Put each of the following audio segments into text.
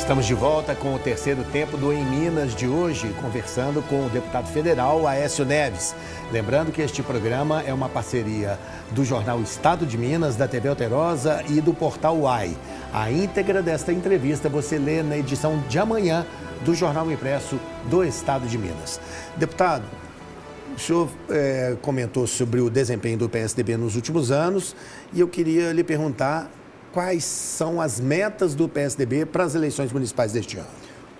Estamos de volta com o terceiro tempo do Em Minas de hoje, conversando com o deputado federal Aécio Neves. Lembrando que este programa é uma parceria do jornal Estado de Minas, da TV Alterosa e do portal UAI. A íntegra desta entrevista você lê na edição de amanhã do Jornal Impresso do Estado de Minas. Deputado, o senhor comentou sobre o desempenho do PSDB nos últimos anos e eu queria lhe perguntar quais são as metas do PSDB para as eleições municipais deste ano.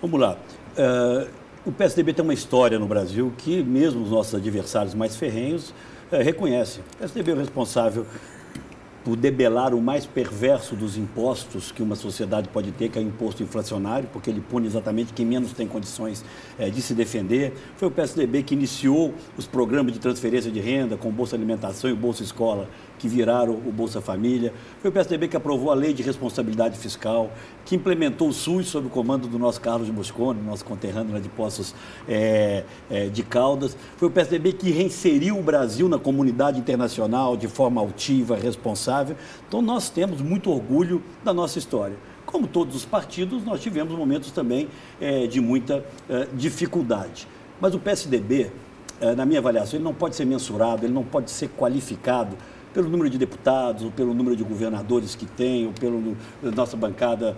Vamos lá. O PSDB tem uma história no Brasil que mesmo os nossos adversários mais ferrenhos reconhecem. O PSDB é o responsável por debelar o mais perverso dos impostos que uma sociedade pode ter, que é o imposto inflacionário, porque ele pune exatamente quem menos tem condições de se defender. Foi o PSDB que iniciou os programas de transferência de renda com Bolsa Alimentação e Bolsa Escola, que viraram o Bolsa Família. Foi o PSDB que aprovou a Lei de Responsabilidade Fiscal, que implementou o SUS sob o comando do nosso Carlos Mosconi, nosso conterrâneo lá de Poços de Caldas. Foi o PSDB que reinseriu o Brasil na comunidade internacional de forma altiva, responsável. Então, nós temos muito orgulho da nossa história. Como todos os partidos, nós tivemos momentos também de muita dificuldade. Mas o PSDB, na minha avaliação, ele não pode ser mensurado, ele não pode ser qualificado pelo número de deputados, ou pelo número de governadores que tem, ou pela nossa bancada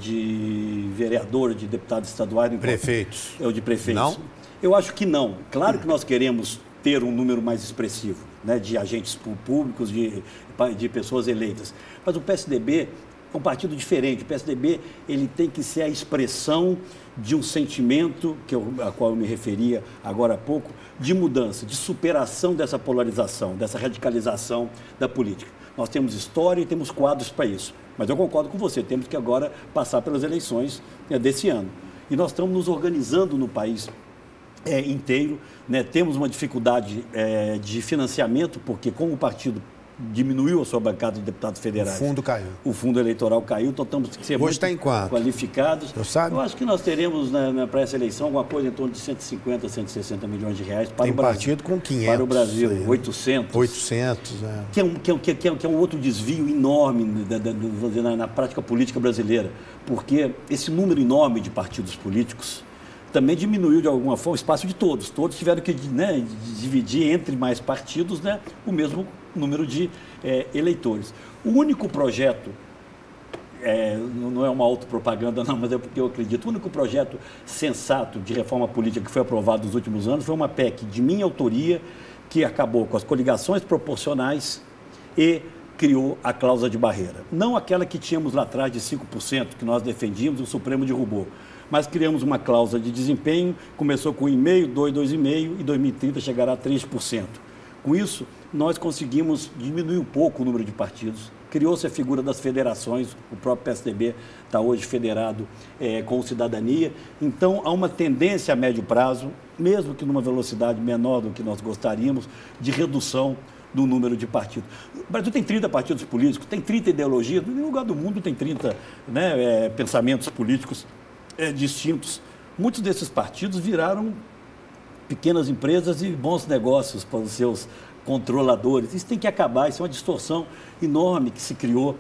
de vereadores, de deputados estaduais. Prefeitos. Ou de prefeitos. Não? Eu acho que não. Claro que nós queremos ter um número mais expressivo, né, de agentes públicos, de pessoas eleitas. Mas o PSDB é um partido diferente. O PSDB ele tem que ser a expressão de um sentimento, a qual eu me referia agora há pouco, de mudança, de superação dessa polarização, dessa radicalização da política. Nós temos história e temos quadros para isso. Mas eu concordo com você, temos que agora passar pelas eleições desse ano. E nós estamos nos organizando no país inteiro, né? Temos uma dificuldade de financiamento, porque como o partido diminuiu a sua bancada de deputados federais. O fundo caiu. O fundo eleitoral caiu, então temos que ser muito qualificados. Eu acho que nós teremos para essa eleição alguma coisa em torno de 150, 160 milhões de reais para o Brasil. Partido com 500. Para o Brasil, 800. 800, que é um outro desvio enorme na prática política brasileira, porque esse número enorme de partidos políticos também diminuiu de alguma forma o espaço de todos. Todos tiveram que dividir entre mais partidos o mesmo número de eleitores. O único projeto, não é uma autopropaganda não, mas é porque eu acredito, o único projeto sensato de reforma política que foi aprovado nos últimos anos foi uma PEC de minha autoria que acabou com as coligações proporcionais e criou a cláusula de barreira. Não aquela que tínhamos lá atrás de 5%, que nós defendíamos, o Supremo derrubou. Mas criamos uma cláusula de desempenho, começou com 1,5%, 2,5% e 2030 chegará a 3%. Com isso, nós conseguimos diminuir um pouco o número de partidos, criou-se a figura das federações, o próprio PSDB está hoje federado com o Cidadania. Então, há uma tendência a médio prazo, mesmo que numa velocidade menor do que nós gostaríamos, de redução do número de partidos. O Brasil tem 30 partidos políticos, tem 30 ideologias, em nenhum lugar do mundo tem 30 pensamentos políticos distintos. Muitos desses partidos viraram pequenas empresas e bons negócios para os seus controladores. Isso tem que acabar, isso é uma distorção enorme que se criou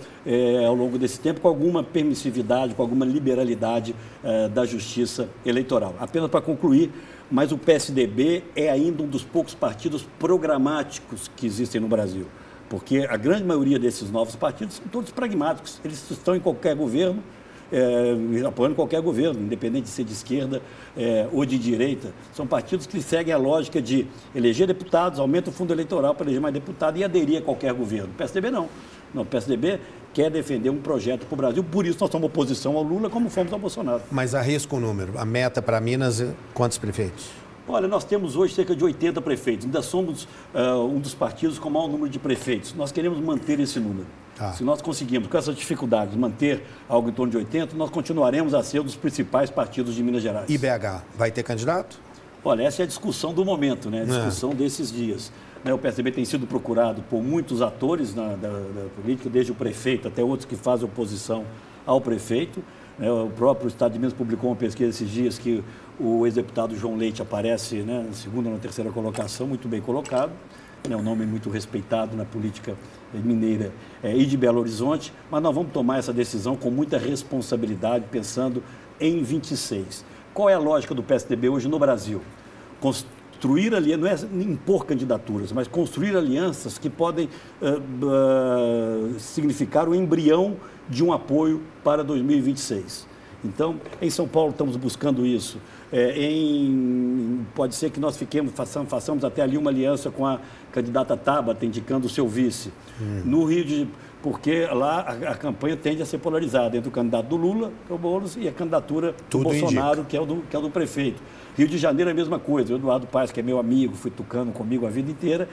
ao longo desse tempo com alguma permissividade, com alguma liberalidade da justiça eleitoral. Apenas para concluir, mas o PSDB é ainda um dos poucos partidos programáticos que existem no Brasil, porque a grande maioria desses novos partidos são todos pragmáticos, eles estão em qualquer governo, apoiando qualquer governo, independente de ser de esquerda ou de direita. São partidos que seguem a lógica de eleger deputados, aumenta o fundo eleitoral para eleger mais deputados e aderir a qualquer governo. O PSDB não. Não, o PSDB quer defender um projeto para o Brasil, por isso nós somos oposição ao Lula, como fomos ao Bolsonaro. Mas arrisca o número. A meta para Minas, quantos prefeitos? Olha, nós temos hoje cerca de 80 prefeitos. Ainda somos um dos partidos com o maior número de prefeitos. Nós queremos manter esse número. Se nós conseguirmos, com essas dificuldades, manter algo em torno de 80, nós continuaremos a ser um dos principais partidos de Minas Gerais. E BH, vai ter candidato? Olha, essa é a discussão do momento, né? A discussão desses dias. O PSDB tem sido procurado por muitos atores da política, desde o prefeito até outros que fazem oposição ao prefeito. O próprio Estado de Minas publicou uma pesquisa esses dias que o ex-deputado João Leite aparece na segunda ou na terceira colocação, muito bem colocado. é um nome muito respeitado na política mineira e de Belo Horizonte, mas nós vamos tomar essa decisão com muita responsabilidade, pensando em 26. Qual é a lógica do PSDB hoje no Brasil? Construir alianças, não é impor candidaturas, mas construir alianças que podem significar o embrião de um apoio para 2026. Então, em São Paulo estamos buscando isso. Pode ser que nós façamos até ali uma aliança com a candidata Tabata, indicando o seu vice. No Rio porque lá a campanha tende a ser polarizada entre o candidato do Lula, que é o Boulos, e a candidatura do Bolsonaro, que é o do prefeito. Rio de Janeiro é a mesma coisa. O Eduardo Paes, que é meu amigo, foi tucano comigo a vida inteira,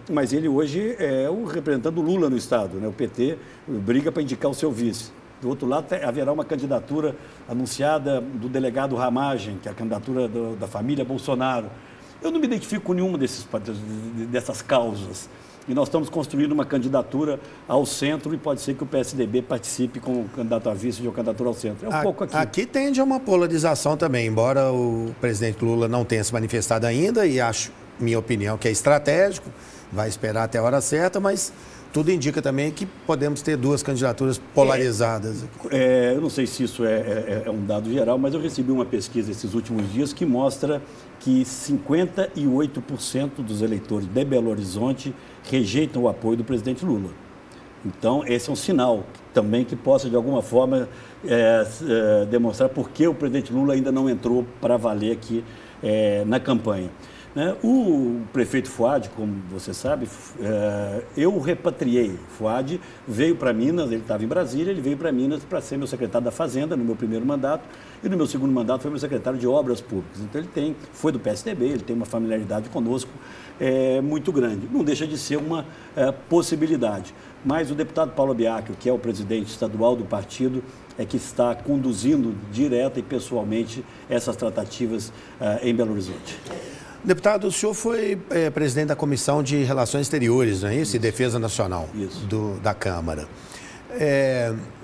mas ele hoje é o representante do Lula no Estado, né? O PT briga para indicar o seu vice. Do outro lado, haverá uma candidatura anunciada do delegado Ramagem, que é a candidatura da família Bolsonaro. Eu não me identifico com nenhuma dessas causas. E nós estamos construindo uma candidatura ao centro e pode ser que o PSDB participe com o candidato a vice de uma candidatura ao centro. É um pouco aqui. Aqui tende a uma polarização também, embora o presidente Lula não tenha se manifestado ainda, e acho, minha opinião, que é estratégico, vai esperar até a hora certa, mas tudo indica também que podemos ter duas candidaturas polarizadas. Eu não sei se isso é um dado geral, mas eu recebi uma pesquisa esses últimos dias que mostra que 58% dos eleitores de Belo Horizonte rejeitam o apoio do presidente Lula. Então, esse é um sinal também que possa, de alguma forma, demonstrar por que o presidente Lula ainda não entrou para valer aqui na campanha. O prefeito Fouad, como você sabe, eu o repatriei. Fouad veio para Minas, ele estava em Brasília, ele veio para Minas para ser meu secretário da Fazenda no meu primeiro mandato, e no meu segundo mandato foi meu secretário de Obras Públicas. Então ele foi do PSDB, ele tem uma familiaridade conosco muito grande. Não deixa de ser uma possibilidade. Mas o deputado Paulo Biacchio, que é o presidente estadual do partido, é que está conduzindo direta e pessoalmente essas tratativas em Belo Horizonte. Deputado, o senhor foi presidente da Comissão de Relações Exteriores, não é isso? E Defesa Nacional da Câmara.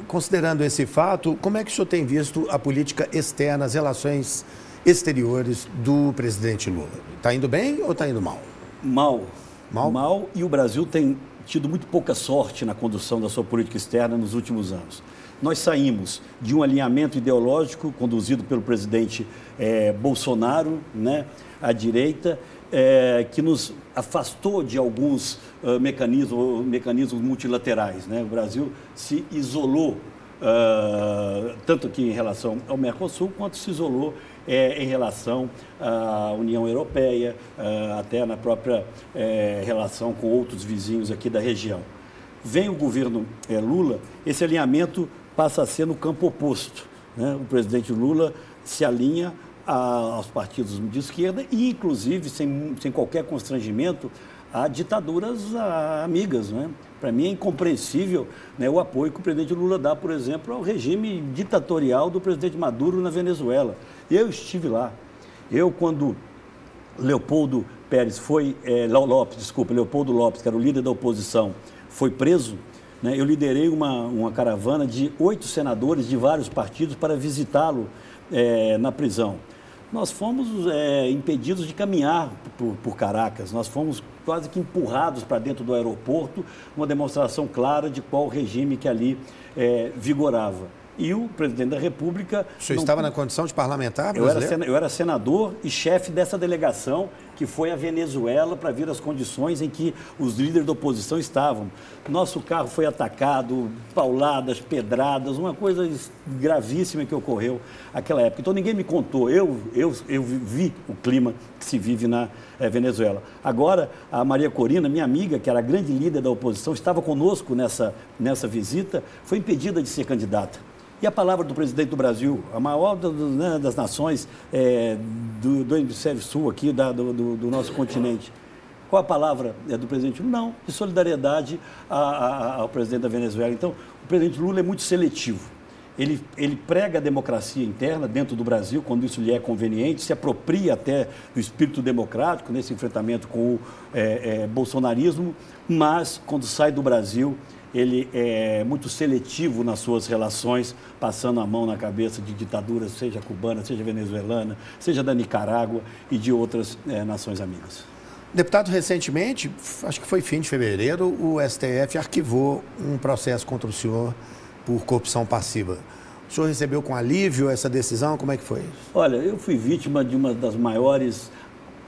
Considerando esse fato, como é que o senhor tem visto a política externa, as relações exteriores do presidente Lula? Está indo bem ou está indo mal? Mal. Mal, e o Brasil tem tido muito pouca sorte na condução da sua política externa nos últimos anos. Nós saímos de um alinhamento ideológico conduzido pelo presidente Bolsonaro, né, à direita, que nos afastou de alguns mecanismos multilaterais, né? O Brasil se isolou, tanto aqui em relação ao Mercosul, quanto se isolou em relação à União Europeia, até na própria relação com outros vizinhos aqui da região. Vem o governo Lula, esse alinhamento passa a ser no campo oposto, né? O presidente Lula se alinha aos partidos de esquerda e, inclusive, sem qualquer constrangimento, a ditaduras amigas, né? Para mim é incompreensível, né, o apoio que o presidente Lula dá, por exemplo, ao regime ditatorial do presidente Maduro na Venezuela. Eu estive lá. Quando Leopoldo Lopes, que era o líder da oposição, foi preso, né, eu liderei uma caravana de 8 senadores de vários partidos para visitá-lo na prisão. Nós fomos impedidos de caminhar por Caracas, nós fomos quase que empurrados para dentro do aeroporto, uma demonstração clara de qual regime que ali vigorava. E o presidente da República... O senhor estava na condição de parlamentar brasileiro? Eu era senador e chefe dessa delegação que foi à Venezuela para ver as condições em que os líderes da oposição estavam. Nosso carro foi atacado, pauladas, pedradas, uma coisa gravíssima que ocorreu naquela época. Então ninguém me contou, eu vi o clima que se vive na Venezuela. Agora, a Maria Corina, minha amiga, que era a grande líder da oposição, estava conosco nessa visita, foi impedida de ser candidata. E a palavra do presidente do Brasil, a maior das nações do hemisfério sul aqui, do nosso continente. Qual a palavra do presidente Lula? Não, de solidariedade ao presidente da Venezuela. Então, o presidente Lula é muito seletivo. Ele prega a democracia interna dentro do Brasil, quando isso lhe é conveniente, se apropria até do espírito democrático nesse enfrentamento com o bolsonarismo, mas quando sai do Brasil, ele é muito seletivo nas suas relações, passando a mão na cabeça de ditaduras, seja cubana, seja venezuelana, seja da Nicarágua e de outras nações amigas. Deputado, recentemente, acho que foi fim de fevereiro, o STF arquivou um processo contra o senhor por corrupção passiva. O senhor recebeu com alívio essa decisão? Como é que foi isso? Olha, eu fui vítima de uma das maiores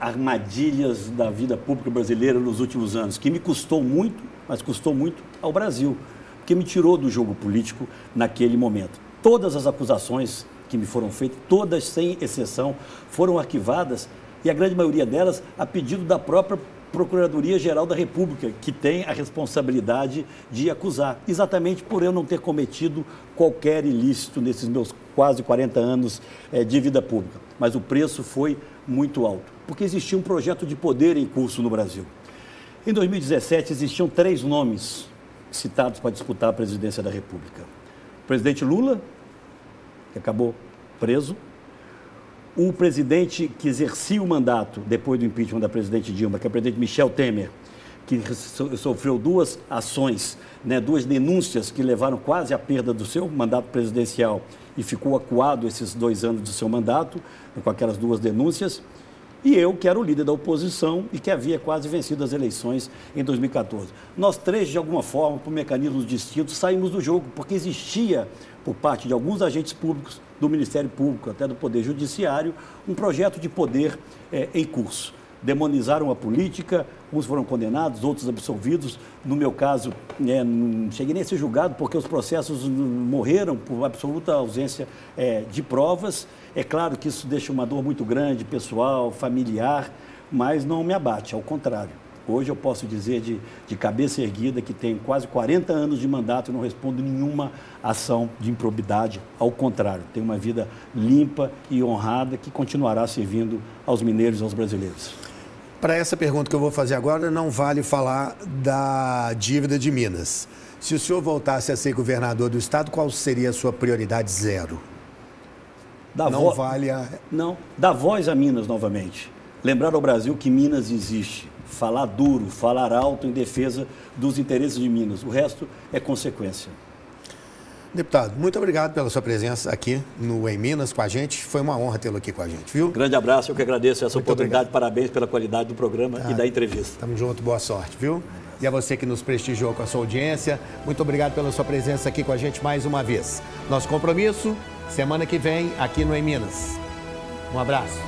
armadilhas da vida pública brasileira nos últimos anos, que me custou muito, mas custou muito ao Brasil, que me tirou do jogo político naquele momento. Todas as acusações que me foram feitas, todas sem exceção, foram arquivadas, e a grande maioria delas a pedido da própria Procuradoria-Geral da República, que tem a responsabilidade de acusar, exatamente por eu não ter cometido qualquer ilícito nesses meus quase 40 anos de vida pública. Mas o preço foi muito alto, porque existia um projeto de poder em curso no Brasil. Em 2017, existiam 3 nomes citados para disputar a presidência da República. O presidente Lula, que acabou preso, o presidente que exercia o mandato depois do impeachment da presidente Dilma, que é o presidente Michel Temer, que sofreu 2 ações, 2 denúncias que levaram quase à perda do seu mandato presidencial e ficou acuado esses 2 anos do seu mandato, com aquelas 2 denúncias. E eu, que era o líder da oposição e que havia quase vencido as eleições em 2014. Nós 3, de alguma forma, por mecanismos distintos, saímos do jogo, porque existia, por parte de alguns agentes públicos, do Ministério Público, até do Poder Judiciário, um projeto de poder em curso. Demonizaram a política, uns foram condenados, outros absolvidos. No meu caso, não cheguei nem a ser julgado, porque os processos morreram por absoluta ausência de provas. É claro que isso deixa uma dor muito grande, pessoal, familiar, mas não me abate, ao contrário. Hoje eu posso dizer de cabeça erguida que tenho quase 40 anos de mandato e não respondo nenhuma ação de improbidade. Ao contrário, tenho uma vida limpa e honrada que continuará servindo aos mineiros e aos brasileiros. Para essa pergunta que eu vou fazer agora, não vale falar da dívida de Minas. Se o senhor voltasse a ser governador do estado, qual seria a sua prioridade 0? Não, dar voz a Minas novamente. Lembrar ao Brasil que Minas existe. Falar duro, falar alto em defesa dos interesses de Minas. O resto é consequência. Deputado, muito obrigado pela sua presença aqui no Em Minas com a gente. Foi uma honra tê-lo aqui com a gente, viu? Grande abraço, eu que agradeço essa oportunidade. Obrigado. Parabéns pela qualidade do programa e da entrevista. Tamo junto, boa sorte, viu? E a você que nos prestigiou com a sua audiência, muito obrigado pela sua presença aqui com a gente mais uma vez. Nosso compromisso, semana que vem, aqui no Em Minas. Um abraço.